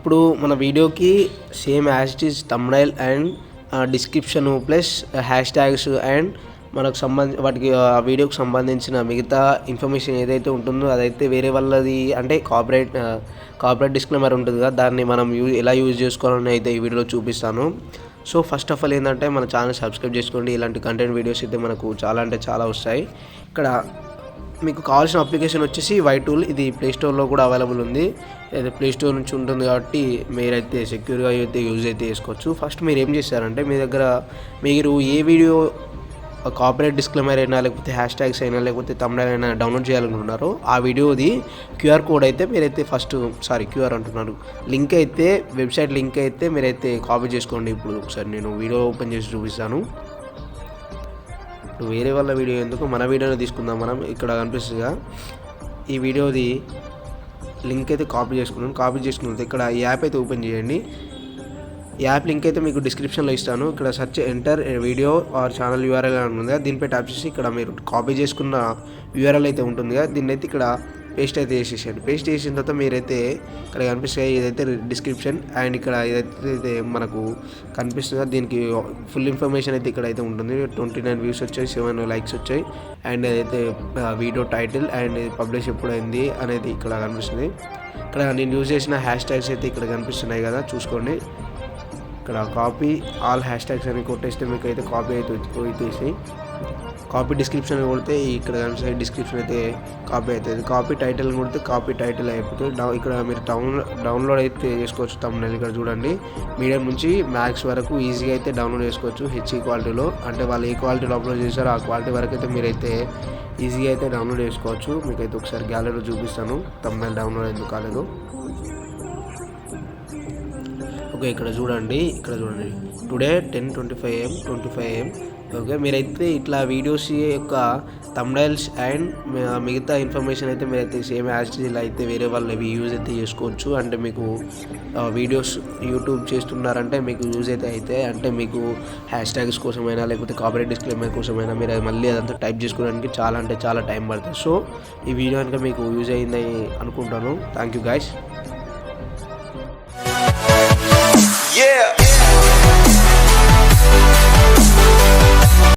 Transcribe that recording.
ఇప్పుడు మన వీడియోకి same as it is thumbnail and description plus hash tags and మనకు వాటికి ఆ వీడియోకి సంబంధించిన మిగతా ఇన్ఫర్మేషన్ ఏదైతే ఉంటుందో అదైతే వేరే వాళ్ళది అంటే కాపీరైట్ డిస్క్లైమర్ ఉంటుంది కదా, దాన్ని మనం ఎలా యూజ్ చేసుకోవాలని అయితే ఈ వీడియోలో చూపిస్తాను. సో ఫస్ట్ ఆఫ్ ఆల్ ఏంటంటే మన ఛానల్ సబ్స్క్రైబ్ చేసుకోండి. ఇలాంటి కంటెంట్ వీడియోస్ అయితే మనకు చాలా అంటే చాలా వస్తాయి. ఇక్కడ మీకు కావాల్సిన అప్లికేషన్ వచ్చేసి వైటూల్. ఇది ప్లేస్టోర్లో కూడా అవైలబుల్ ఉంది. ఇది ప్లేస్టోర్ నుంచి ఉంటుంది కాబట్టి మీరైతే సెక్యూర్గా అయితే యూజ్ అయితే చేసుకోవచ్చు. ఫస్ట్ మీరు ఏం చేస్తారంటే మీరు ఏ వీడియో కాపీరైట్ డిస్క్లైమర్ అయినా లేకపోతే హ్యాష్ ట్యాగ్స్ అయినా లేకపోతే థంబ్నైల్ అయినా డౌన్లోడ్ చేయాలనుకుంటున్నారో ఆ వీడియోది క్యూఆర్ కోడ్ అయితే మీరైతే లింక్ అయితే వెబ్సైట్ లింక్ అయితే మీరైతే కాపీ చేసుకోండి. ఇప్పుడు ఒకసారి నేను వీడియో ఓపెన్ చేసి చూపిస్తాను. ఇప్పుడు వేరే వాళ్ళ వీడియో ఎందుకు, మన వీడియోనే తీసుకుందాం. మనం ఇక్కడ కనిపిస్తుందిగా ఈ వీడియోది లింక్ అయితే కాపీ చేసుకున్నాను. ఇక్కడ ఈ యాప్ అయితే ఓపెన్ చేయండి. యాప్ లింక్ అయితే మీకు డిస్క్రిప్షన్లో ఇస్తాను. ఇక్కడ search enter video or channel URL అని ఉంది. దీనిపై ట్యాప్ చేసి ఇక్కడ మీరు కాపీ చేసుకున్న యూఆర్ఎల్ అయితే ఉంటుంది కదా, దీన్ని అయితే ఇక్కడ పేస్ట్ అయితే చేసేసేయండి. పేస్ట్ చేసిన తర్వాత మీరైతే ఇక్కడ కనిపిస్తాయి ఇదైతే డిస్క్రిప్షన్ అండ్ ఇక్కడ ఏదైతే మనకు కనిపిస్తుందో దీనికి ఫుల్ ఇన్ఫర్మేషన్ అయితే ఇక్కడ అయితే ఉంటుంది. 29 వ్యూస్ వచ్చాయి, 7 లైక్స్ వచ్చాయి అండ్ ఏదైతే వీడియో టైటిల్ అండ్ పబ్లిష్ ఎప్పుడైంది అనేది ఇక్కడ కనిపిస్తుంది. ఇక్కడ నేను యూజ్ చేసిన హ్యాష్ ట్యాగ్స్ అయితే ఇక్కడ కనిపిస్తున్నాయి కదా, చూసుకోండి. ఇక్కడ కాపీ ఆల్ హ్యాష్ ట్యాగ్స్ అని కొట్టేస్తే మీకు అయితే కాపీ అయితే వచ్చేసి కాపీ డిస్క్రిప్షన్ కొడితే ఇక్కడ కనిపిస్తే డిస్క్రిప్షన్ అయితే కాపీ అవుతుంది. కాపీ టైటిల్ కొడితే కాపీ టైటిల్ అయిపోతుంది. ఇక్కడ మీరు డౌన్లోడ్ అయితే చేసుకోవచ్చు. థంబ్నైల్ ఇక్కడ చూడండి, మీడియం నుంచి మ్యాక్స్ వరకు ఈజీగా అయితే డౌన్లోడ్ చేసుకోవచ్చు. హెచ్ఈ క్వాలిటీలో, అంటే వాళ్ళు ఏ క్వాలిటీలో అప్లోడ్ చేశారో ఆ క్వాలిటీ వరకు అయితే మీరైతే ఈజీగా అయితే డౌన్లోడ్ చేసుకోవచ్చు. మీకైతే ఒకసారి గ్యాలరీలో చూపిస్తాను థంబ్నైల్ డౌన్లోడ్ ఎందుకు కాలేదు. ఓకే, ఇక్కడ చూడండి టుడే 10:25 AM. ఓకే, మీరైతే ఇట్లా వీడియోస్ యొక్క థంబ్నైల్స్ అండ్ మిగతా ఇన్ఫర్మేషన్ అయితే మీరైతే సేమ్ యాజ్ ఇలా అయితే వేరే వాళ్ళవి యూజ్ అయితే చేసుకోవచ్చు. అంటే మీకు వీడియోస్ యూట్యూబ్ చేస్తున్నారంటే మీకు యూజ్ అయితే అంటే మీకు హ్యాష్ ట్యాగ్స్ కోసమైనా లేకపోతే కాపీరైట్ డిస్క్లైమర్ కోసమైనా మీరు మళ్ళీ అదంతా టైప్ చేసుకోవడానికి చాలా అంటే చాలా టైం పడుతుంది. సో ఈ వీడియో కనుక మీకు యూజ్ అయిందని అనుకుంటాను. Thank you guys. Yeah.